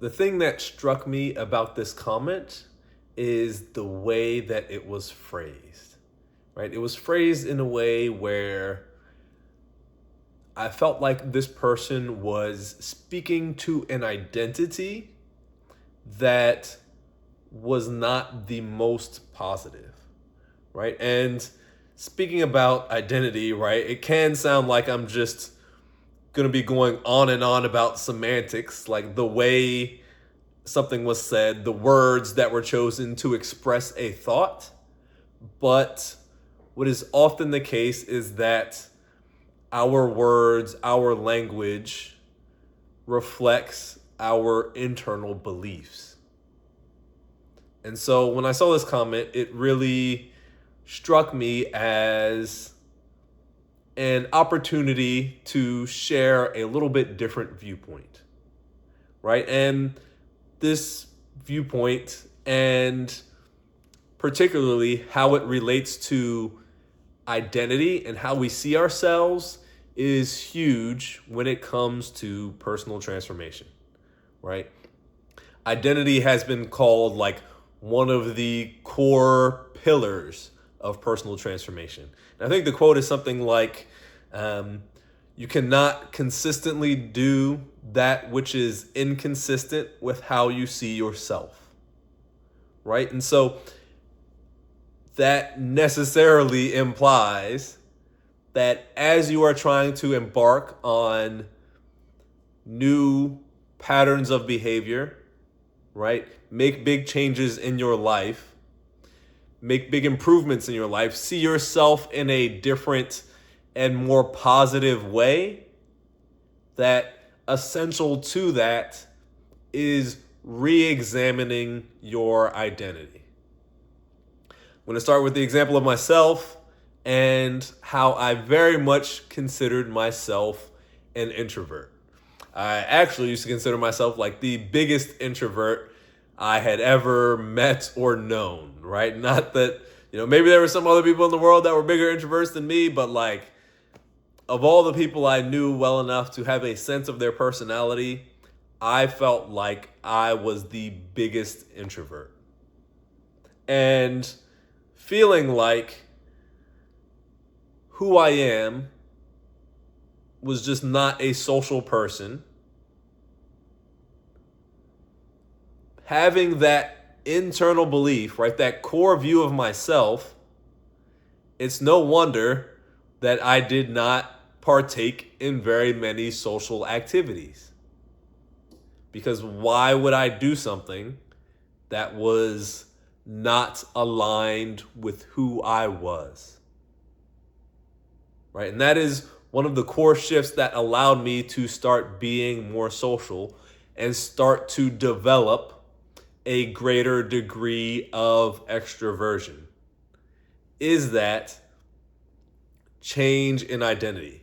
the thing that struck me about this comment is the way that it was phrased, right? It was phrased in a way where I felt like this person was speaking to an identity that was not the most positive, right? And speaking about identity, right, it can sound like I'm just going to be going on and on about semantics, like the way something was said, the words that were chosen to express a thought. But what is often the case is that our words, our language reflects our internal beliefs. And so when I saw this comment, it really struck me as an opportunity to share a little bit different viewpoint, right? And this viewpoint, and particularly how it relates to identity and how we see ourselves, is huge when it comes to personal transformation, right? Identity has been called like one of the core pillars of personal transformation. And I think the quote is something like, you cannot consistently do that which is inconsistent with how you see yourself, right? And so that necessarily implies that as you are trying to embark on new patterns of behavior, right? Make big changes in your life, make big improvements in your life, see yourself in a different and more positive way, that essential to that is re-examining your identity. I'm going to start with the example of myself and how I very much considered myself an introvert. I actually used to consider myself like the biggest introvert I had ever met or known, right? Not that, maybe there were some other people in the world that were bigger introverts than me, but like, of all the people I knew well enough to have a sense of their personality, I felt like I was the biggest introvert. And feeling like who I am was just not a social person, having that internal belief, right, that core view of myself, it's no wonder that I did not partake in very many social activities. Because why would I do something that was not aligned with who I was? Right? And that is one of the core shifts that allowed me to start being more social and start to develop a greater degree of extroversion, is that change in identity.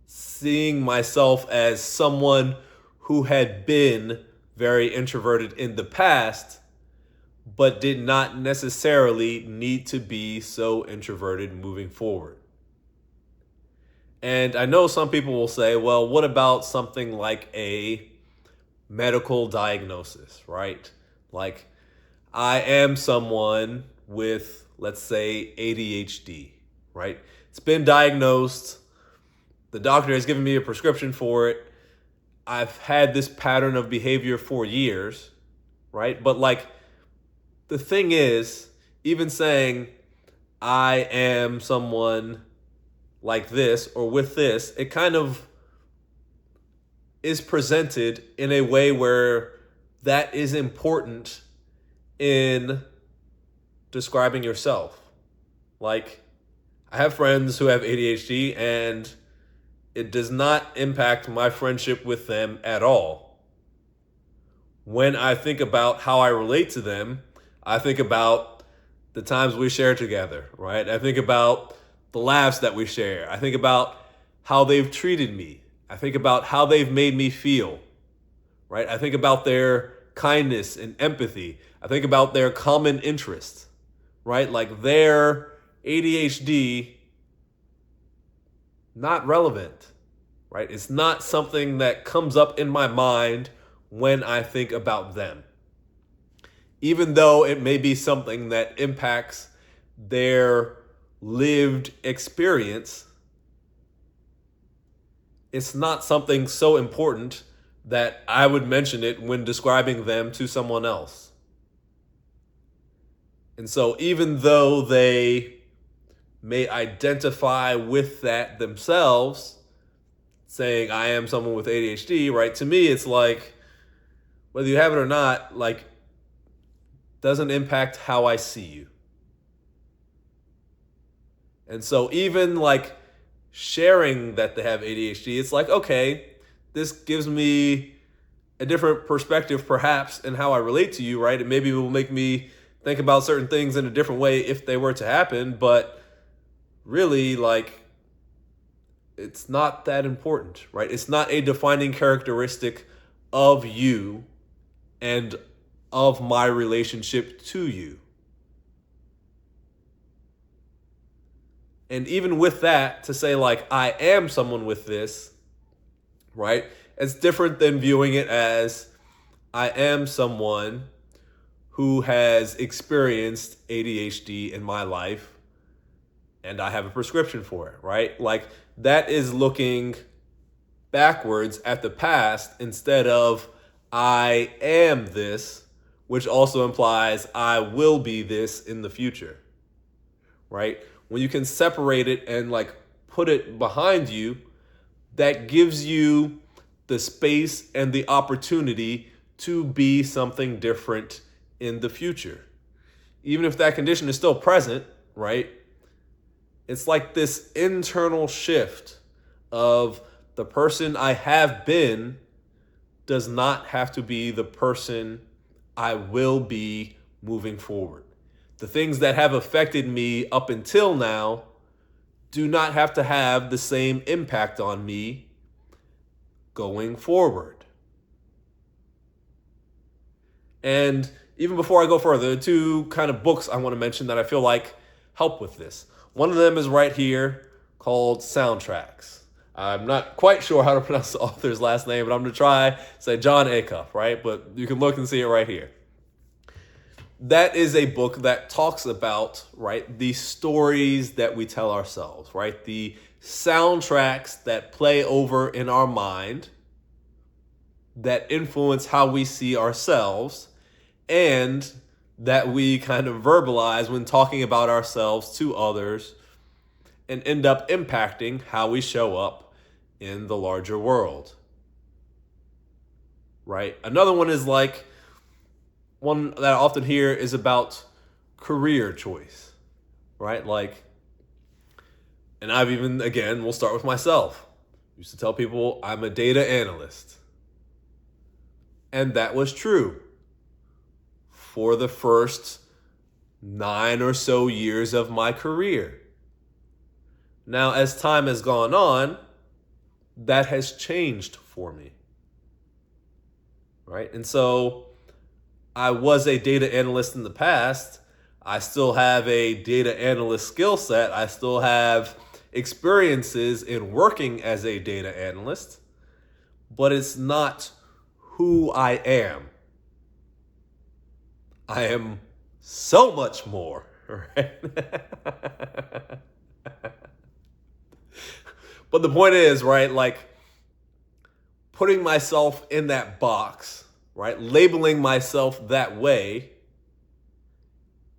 Seeing myself as someone who had been very introverted in the past, but did not necessarily need to be so introverted moving forward. And I know some people will say, well, what about something like a medical diagnosis, right? Like, I am someone with, let's say, ADHD, right? It's been diagnosed. The doctor has given me a prescription for it. I've had this pattern of behavior for years, right? But like, the thing is, even saying I am someone like this or with this, it kind of is presented in a way where that is important in describing yourself. Like, I have friends who have ADHD and it does not impact my friendship with them at all. When I think about how I relate to them, I think about the times we share together, right? I think about the laughs that we share. I think about how they've treated me. I think about how they've made me feel, right? I think about their kindness and empathy. I think about their common interests, right? Like, their ADHD, not relevant, right? It's not something that comes up in my mind when I think about them. Even though it may be something that impacts their lived experience, it's not something so important that I would mention it when describing them to someone else. And so even though they may identify with that themselves, saying I am someone with ADHD, right? To me, it's like, whether you have it or not, like, doesn't impact how I see you. And so even like sharing that they have ADHD, it's like, okay, this gives me a different perspective perhaps in how I relate to you, right? And maybe it will make me think about certain things in a different way if they were to happen, but really, like, it's not that important, right? It's not a defining characteristic of you and of my relationship to you. And even with that, to say like, I am someone with this, right? It's different than viewing it as I am someone who has experienced ADHD in my life and I have a prescription for it, right? Like, that is looking backwards at the past instead of I am this, which also implies I will be this in the future, right? When you can separate it and like put it behind you, that gives you the space and the opportunity to be something different in the future. Even if that condition is still present, right? It's like this internal shift of the person I have been does not have to be the person I will be moving forward. The things that have affected me up until now do not have to have the same impact on me going forward. And even before I go further, two kind of books I want to mention that I feel like help with this. One of them is right here, called Soundtracks. I'm not quite sure how to pronounce the author's last name, but I'm going to try say John Acuff, right? But you can look and see it right here. That is a book that talks about, right, the stories that we tell ourselves, right? The soundtracks that play over in our mind that influence how we see ourselves and that we kind of verbalize when talking about ourselves to others and end up impacting how we show up in the larger world, right? Another one is like, one that I often hear is about career choice, right? Like, and I've even, again, we'll start with myself. I used to tell people I'm a data analyst. And that was true for the first 9 or so years of my career. Now, as time has gone on, that has changed for me, right? And so I was a data analyst in the past. I still have a data analyst skill set. I still have experiences in working as a data analyst, but it's not who I am. I am so much more, right? But the point is, right, like, putting myself in that box, right, labeling myself that way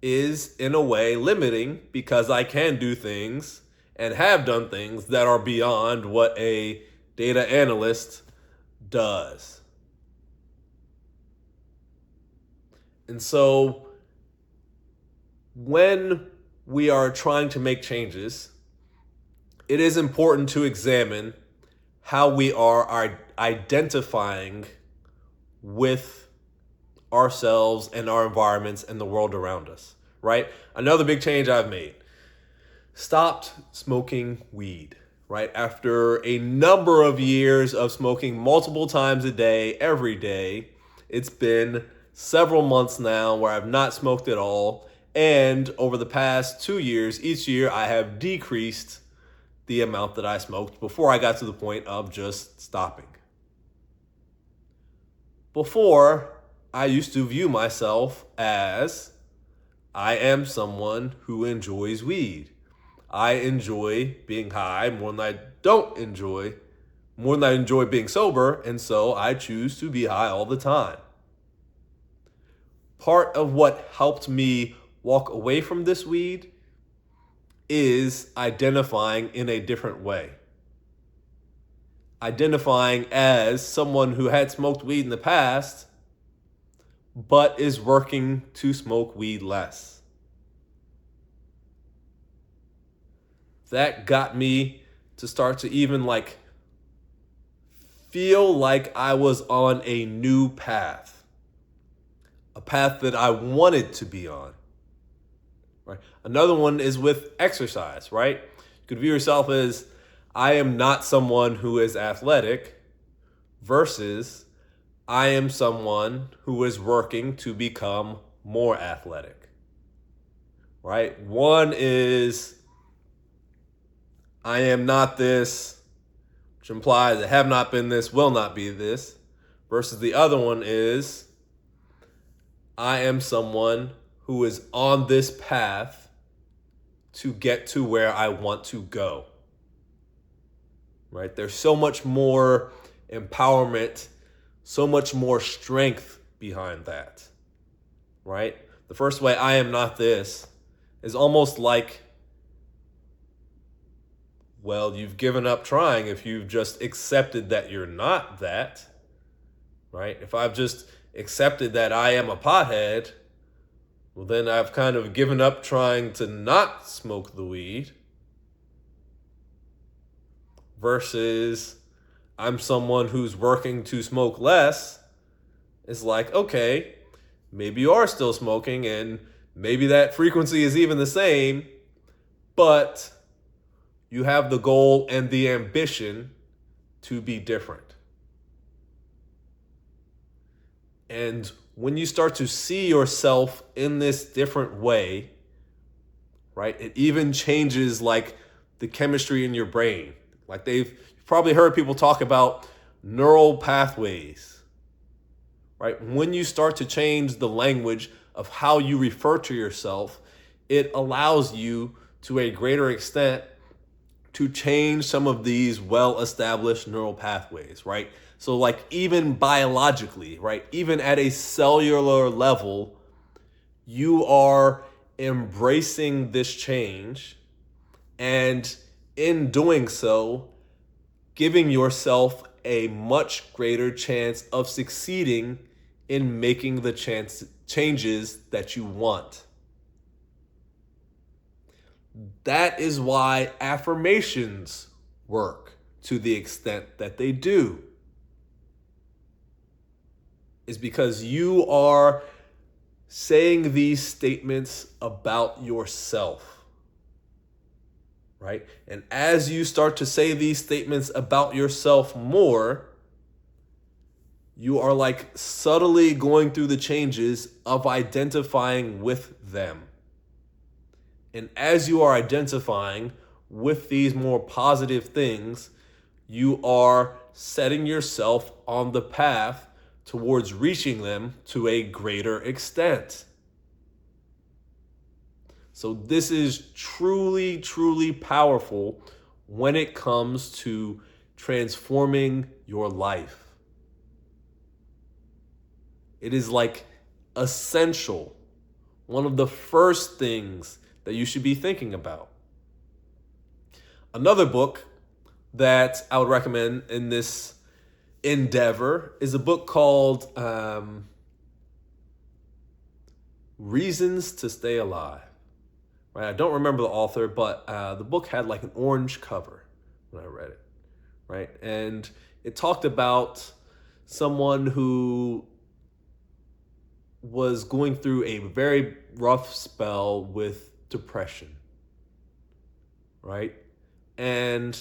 is in a way limiting, because I can do things and have done things that are beyond what a data analyst does. And so when we are trying to make changes, it is important to examine how we are identifying with ourselves and our environments and the world around us, right? Another big change I've made: stopped smoking weed, right? After a number of years of smoking multiple times a day, every day, it's been several months now where I've not smoked at all. And over the past 2 years, each year I have decreased the amount that I smoked before I got to the point of just stopping. Before, I used to view myself as I am someone who enjoys weed. I enjoy being high more than I enjoy being sober, and so I choose to be high all the time. Part of what helped me walk away from this weed is identifying in a different way. Identifying as someone who had smoked weed in the past, but is working to smoke weed less. That got me to start to even feel like I was on a new path, a path that I wanted to be on. Right? Another one is with exercise, right? You could view yourself as I am not someone who is athletic versus I am someone who is working to become more athletic. Right? One is I am not this, which implies I have not been this, will not be this, versus the other one is I am someone who is on this path to get to where I want to go. Right? There's so much more empowerment, so much more strength behind that. Right? The first way, I am not this, is almost like, well, you've given up trying if you've just accepted that you're not that. Right? If I've just accepted that I am a pothead, well, then I've kind of given up trying to not smoke the weed. Versus I'm someone who's working to smoke less. It's like, okay, maybe you are still smoking and maybe that frequency is even the same, but you have the goal and the ambition to be different. And when you start to see yourself in this different way, right, it even changes the chemistry in your brain. You've probably heard people talk about neural pathways, right? When you start to change the language of how you refer to yourself, it allows you to a greater extent to change some of these well-established neural pathways, right? So even biologically, right? Even at a cellular level, you are embracing this change and in doing so, giving yourself a much greater chance of succeeding in making the changes that you want. That is why affirmations work to the extent that they do. Is because you are saying these statements about yourself. Right? And as you start to say these statements about yourself more, you are subtly going through the changes of identifying with them. And as you are identifying with these more positive things, you are setting yourself on the path towards reaching them to a greater extent. So this is truly, truly powerful when it comes to transforming your life. It is essential, one of the first things that you should be thinking about. Another book that I would recommend in this endeavor is a book called Reasons to Stay Alive. Right? I don't remember the author, but the book had an orange cover when I read it. Right? And it talked about someone who was going through a very rough spell with depression. Right? And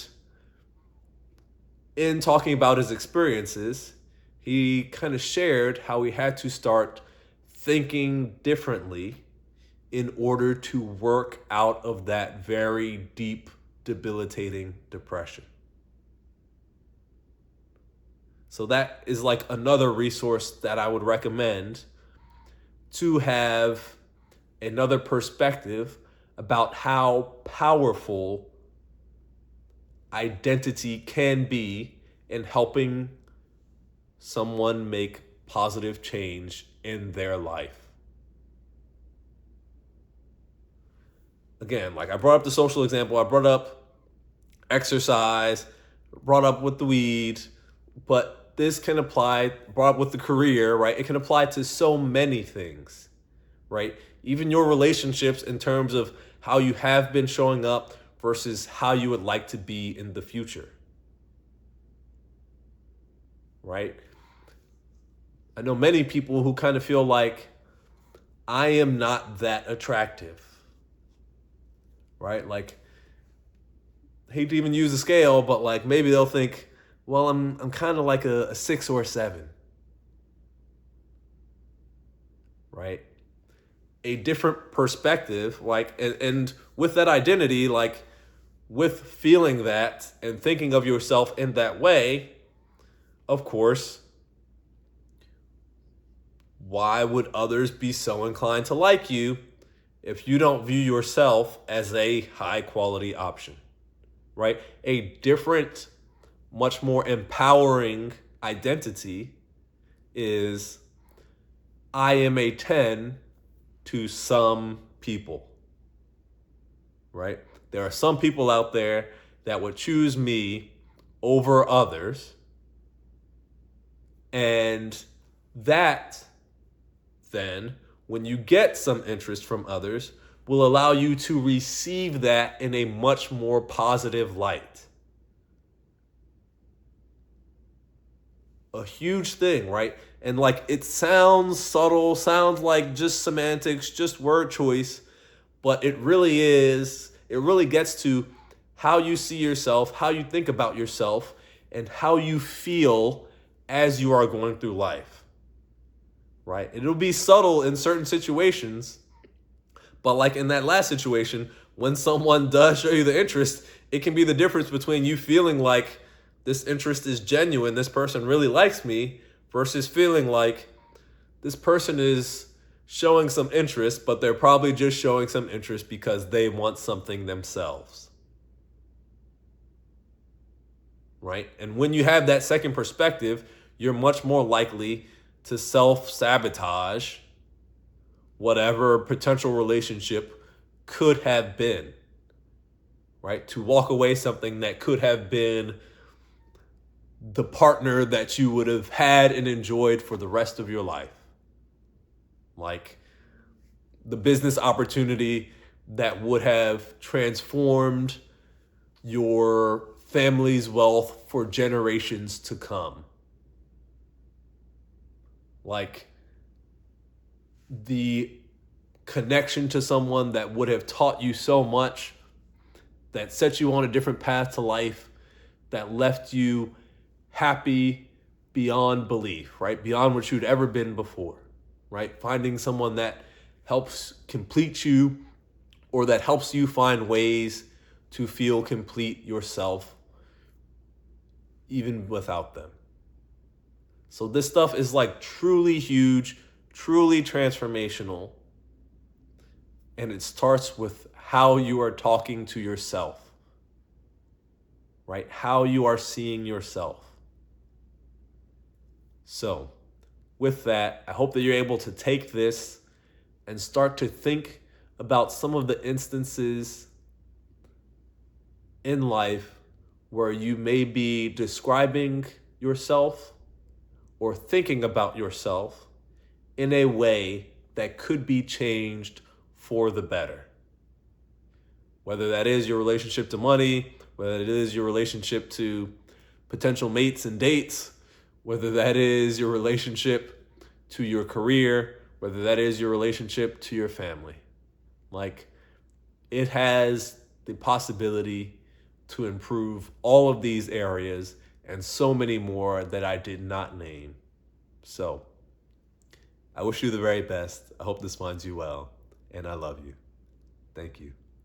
in talking about his experiences, he kind of shared how he had to start thinking differently in order to work out of that very deep, debilitating depression. So that is like another resource that I would recommend to have another perspective about how powerful identity can be in helping someone make positive change in their life. Again, like I brought up the social example, I brought up exercise, brought up with the weed, but this can apply, brought up with the career, right? It can apply to so many things, right? Even your relationships in terms of how you have been showing up versus how you would like to be in the future, right? I know many people who kind of feel like I am not that attractive, right? Like, hate to even use a scale, but like maybe they'll think, well, I'm kind of like a 6 or a 7, right? A different perspective, like, and with that identity, like with feeling that and thinking of yourself in that way, of course, why would others be so inclined to like you if you don't view yourself as a high quality option, right? A different, much more empowering identity is I am a 10 to some people, right? There are some people out there that would choose me over others. And that then, when you get some interest from others, will allow you to receive that in a much more positive light. A huge thing, right? And like it sounds subtle, sounds like just semantics, just word choice, but it really gets to how you see yourself, how you think about yourself, and how you feel as you are going through life, right? It'll be subtle in certain situations, but like in that last situation, when someone does show you the interest, it can be the difference between you feeling like this interest is genuine, this person really likes me, versus feeling like this person is showing some interest, but they're probably just showing some interest because they want something themselves. Right? And when you have that second perspective, you're much more likely to self-sabotage whatever potential relationship could have been. Right? To walk away something that could have been the partner that you would have had and enjoyed for the rest of your life. Like the business opportunity that would have transformed your family's wealth for generations to come. Like the connection to someone that would have taught you so much, that set you on a different path to life, that left you happy beyond belief, right? Beyond what you'd ever been before, right? Finding someone that helps complete you or that helps you find ways to feel complete yourself even without them. So this stuff is like truly huge, truly transformational. And it starts with how you are talking to yourself, right? How you are seeing yourself. So with that, I hope that you're able to take this and start to think about some of the instances in life where you may be describing yourself or thinking about yourself in a way that could be changed for the better. Whether that is your relationship to money, whether it is your relationship to potential mates and dates, whether that is your relationship to your career, whether that is your relationship to your family. Like, it has the possibility to improve all of these areas and so many more that I did not name. So, I wish you the very best. I hope this finds you well, and I love you. Thank you.